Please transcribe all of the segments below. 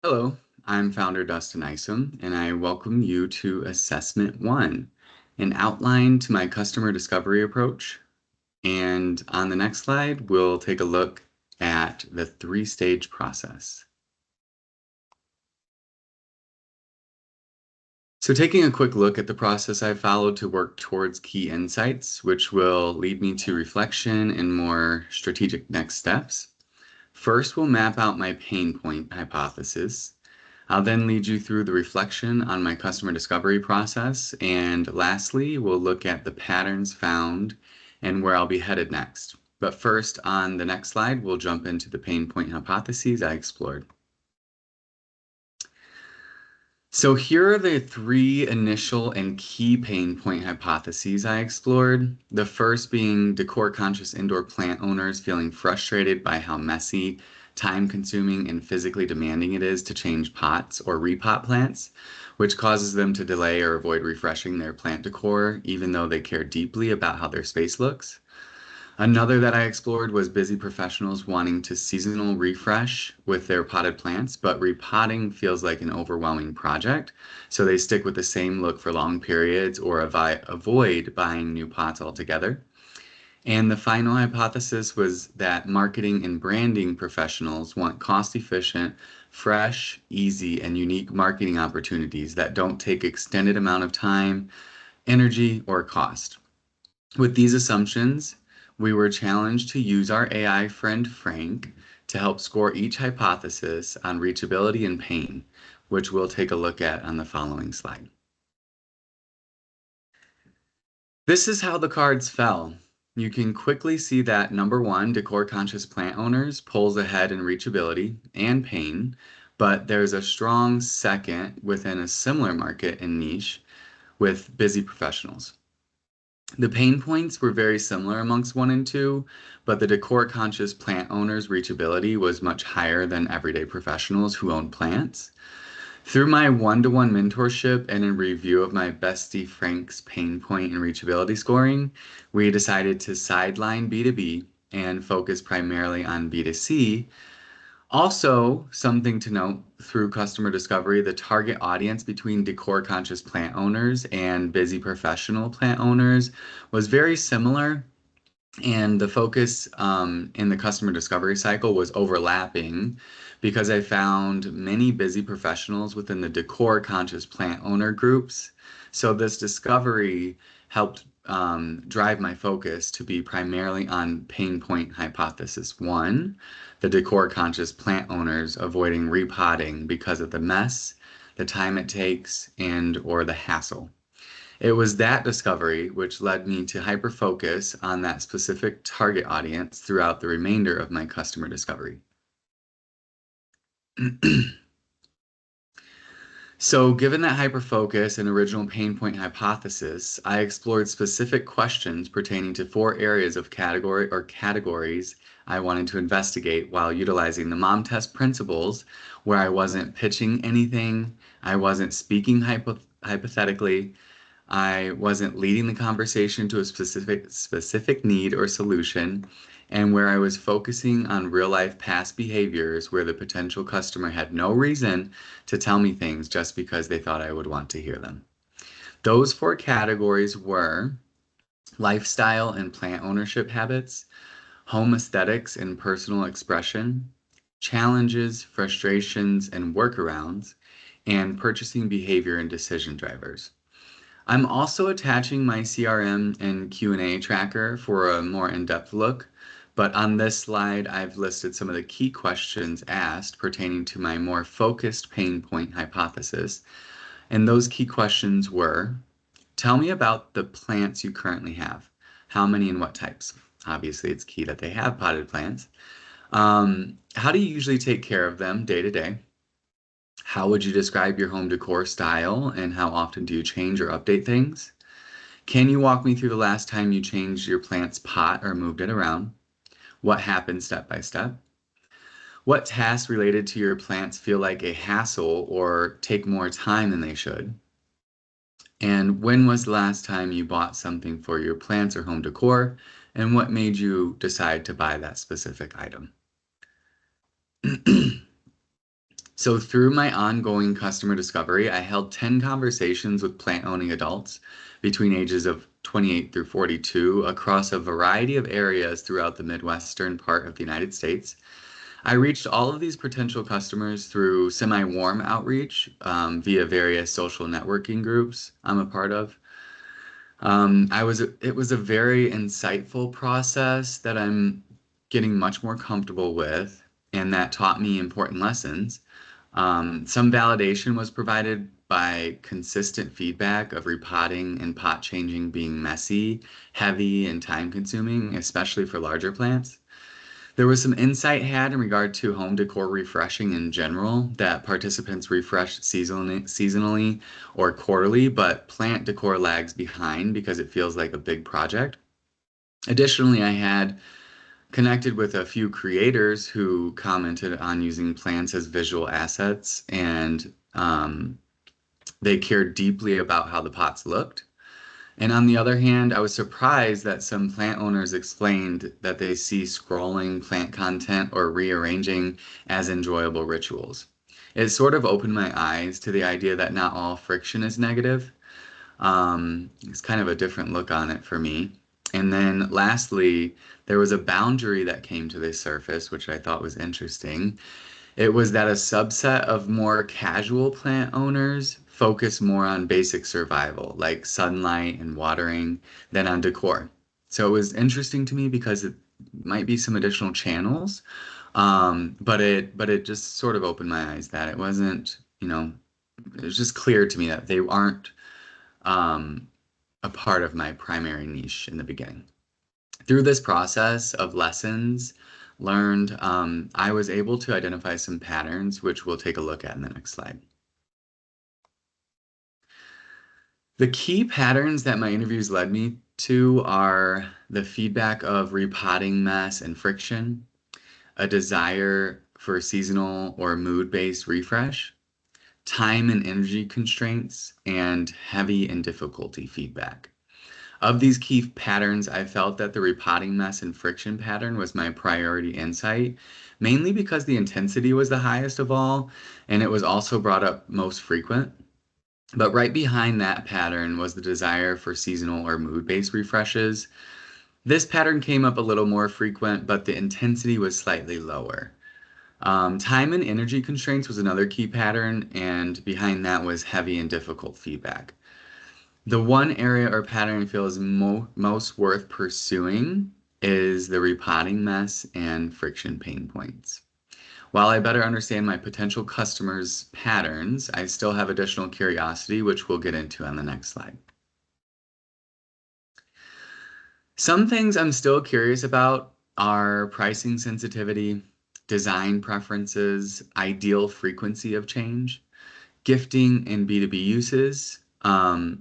Hello, I'm founder Dustin Isom, and I welcome you to Assessment 1, an outline to my customer discovery approach. And on the next slide, we'll take a look at the three-stage process. So taking a quick look at the process I followed to work towards key insights, which will lead me to reflection and more strategic next steps. First, we'll map out my pain point hypothesis. I'll then lead you through the reflection on my customer discovery process. And lastly, we'll look at the patterns found and where I'll be headed next. But first, on the next slide, we'll jump into the pain point hypotheses I explored. So here are the three initial and key pain point hypotheses I explored. The first being decor-conscious indoor plant owners feeling frustrated by how messy, time-consuming, and physically demanding it is to change pots or repot plants, which causes them to delay or avoid refreshing their plant decor, even though they care deeply about how their space looks. Another that I explored was busy professionals wanting to seasonal refresh with their potted plants, but repotting feels like an overwhelming project, so they stick with the same look for long periods or avoid buying new pots altogether. And the final hypothesis was that marketing and branding professionals want cost-efficient, fresh, easy, and unique marketing opportunities that don't take extended amount of time, energy, or cost. With these assumptions, we were challenged to use our AI friend Frank to help score each hypothesis on reachability and pain, which we'll take a look at on the following slide. This is how the cards fell. You can quickly see that number one, decor-conscious plant owners, pulls ahead in reachability and pain, but there's a strong second within a similar market and niche with busy professionals. The pain points were very similar amongst 1 and 2, but the decor-conscious plant owners' reachability was much higher than everyday professionals who own plants. Through my one-to-one mentorship and in review of my bestie Frank's pain point and reachability scoring, we decided to sideline B2B and focus primarily on B2C. Also, something to note through customer discovery, the target audience between decor-conscious plant owners and busy professional plant owners was very similar, and the focus in the customer discovery cycle was overlapping because I found many busy professionals within the decor-conscious plant owner groups. So this discovery helped drive my focus to be primarily on pain point hypothesis 1, the decor-conscious plant owners avoiding repotting because of the mess, the time it takes, and or the hassle. It was that discovery which led me to hyper-focus on that specific target audience throughout the remainder of my customer discovery. So given that hyper-focus and original pain point hypothesis, I explored specific questions pertaining to 4 areas of categories I wanted to investigate while utilizing the mom test principles, where I wasn't pitching anything, I wasn't speaking hypothetically, I wasn't leading the conversation to a specific need or solution, and where I was focusing on real life past behaviors where the potential customer had no reason to tell me things just because they thought I would want to hear them. Those 4 categories were lifestyle and plant ownership habits, home aesthetics and personal expression, challenges, frustrations, and workarounds, and purchasing behavior and decision drivers. I'm also attaching my CRM and Q&A tracker for a more in-depth look, but on this slide, I've listed some of the key questions asked pertaining to my more focused pain point hypothesis. And those key questions were, tell me about the plants you currently have. How many and what types? Obviously, it's key that they have potted plants. How do you usually take care of them day to day? How would you describe your home decor style, and how often do you change or update things? Can you walk me through the last time you changed your plant's pot or moved it around? What happened step by step? What tasks related to your plants feel like a hassle or take more time than they should? And when was the last time you bought something for your plants or home decor, and what made you decide to buy that specific item? So through my ongoing customer discovery, I held 10 conversations with plant-owning adults between ages of 28 through 42 across a variety of areas throughout the Midwestern part of the United States. I reached all of these potential customers through semi-warm outreach via various social networking groups I'm a part of. It was a very insightful process that I'm getting much more comfortable with, and that taught me important lessons. Some validation was provided by consistent feedback of repotting and pot changing being messy, heavy, and time consuming, especially for larger plants. There was some insight had in regard to home decor refreshing in general, that participants refresh seasonally or quarterly, but plant decor lags behind because it feels like a big project. Additionally, I had connected with a few creators who commented on using plants as visual assets, and they cared deeply about how the pots looked. And on the other hand, I was surprised that some plant owners explained that they see scrolling plant content or rearranging as enjoyable rituals. It sort of opened my eyes to the idea that not all friction is negative. It's kind of a different look on it for me. And then lastly, there was a boundary that came to the surface, which I thought was interesting. It was that a subset of more casual plant owners focus more on basic survival, like sunlight and watering, than on decor. So it was interesting to me because it might be some additional channels, but it just sort of opened my eyes that it wasn't, it was just clear to me that they aren't um, a part of my primary niche in the beginning. Through this process of lessons learned, I was able to identify some patterns, which we'll take a look at in the next slide. The key patterns that my interviews led me to are the feedback of repotting mess and friction, a desire for seasonal or mood-based refresh, time and energy constraints, and heavy and difficulty feedback. Of these key patterns, I felt that the repotting mess and friction pattern was my priority insight, mainly because the intensity was the highest of all, and it was also brought up most frequent. But right behind that pattern was the desire for seasonal or mood-based refreshes. This pattern came up a little more frequent, but the intensity was slightly lower. Time and energy constraints was another key pattern, and behind that was heavy and difficult feedback. The one area or pattern I feel is most worth pursuing is the repotting mess and friction pain points. While I better understand my potential customers' patterns, I still have additional curiosity, which we'll get into on the next slide. Some things I'm still curious about are pricing sensitivity, design preferences, ideal frequency of change, gifting and B2B uses,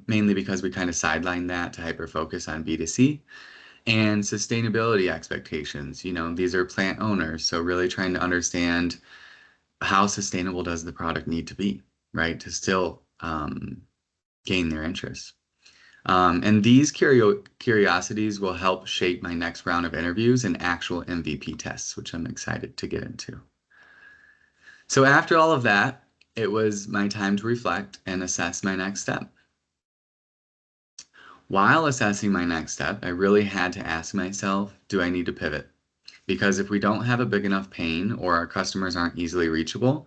mainly because we kind of sidelined that to hyper focus on B2C, and sustainability expectations. These are plant owners, so really trying to understand how sustainable does the product need to be, right, to still gain their interest. And these curiosities will help shape my next round of interviews and actual MVP tests, which I'm excited to get into. So after all of that, it was my time to reflect and assess my next step. While assessing my next step, I really had to ask myself, do I need to pivot? Because if we don't have a big enough pain or our customers aren't easily reachable,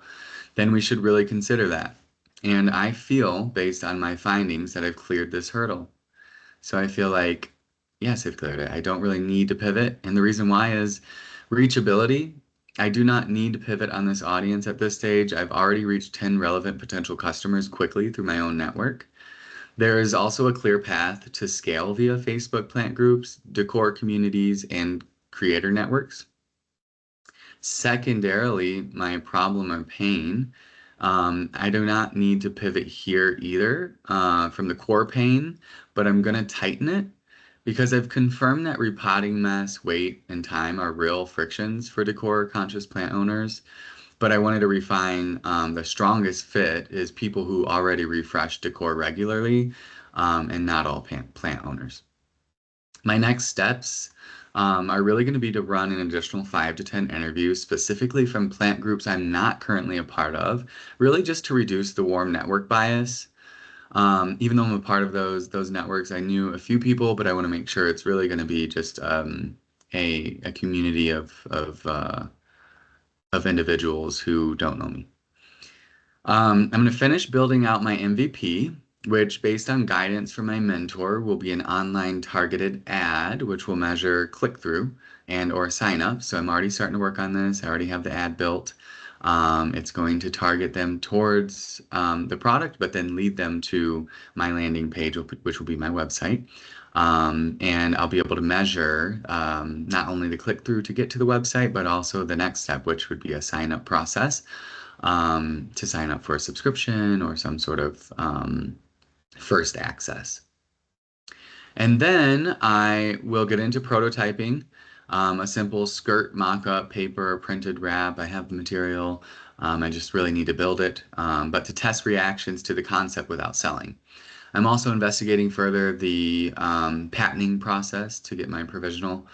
then we should really consider that. And I feel, based on my findings, that I've cleared this hurdle. So I feel like, yes, I've cleared it. I don't really need to pivot. And the reason why is reachability. I do not need to pivot on this audience at this stage. I've already reached 10 relevant potential customers quickly through my own network. There is also a clear path to scale via Facebook plant groups, decor communities, and creator networks. Secondarily, my problem or pain, I do not need to pivot here either from the core pain, but I'm going to tighten it because I've confirmed that repotting mess, weight, and time are real frictions for decor conscious plant owners. But I wanted to refine the strongest fit is people who already refresh decor regularly and not all plant owners. My next steps are really going to be to run an additional 5 to 10 interviews, specifically from plant groups I'm not currently a part of, really just to reduce the warm network bias. Even though I'm a part of those networks, I knew a few people, but I want to make sure it's really going to be just a community of individuals who don't know me. I'm going to finish building out my MVP, which, based on guidance from my mentor, will be an online targeted ad, which will measure click-through and or sign up. So I'm already starting to work on this. I already have the ad built. It's going to target them towards the product, but then lead them to my landing page, which will be my website. And I'll be able to measure not only the click-through to get to the website, but also the next step, which would be a sign-up process to sign up for a subscription or some sort of first access. And then I will get into prototyping, a simple skirt mock-up, paper, printed wrap. I have the material. I just really need to build it, but to test reactions to the concept without selling. I'm also investigating further the patenting process to get my provisional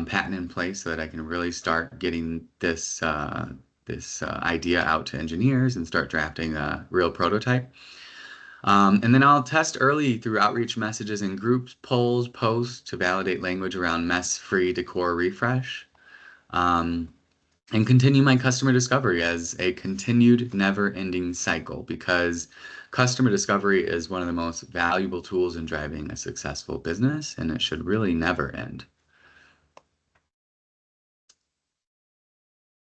patent in place so that I can really start getting this idea out to engineers and start drafting a real prototype. And then I'll test early through outreach messages in groups, polls, posts to validate language around mess-free decor refresh. Um, and continue my customer discovery as a continued never-ending cycle, because customer discovery is one of the most valuable tools in driving a successful business, and it should really never end.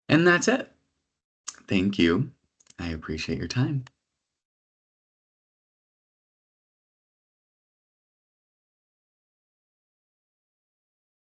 And that's it. Thank you. I appreciate your time.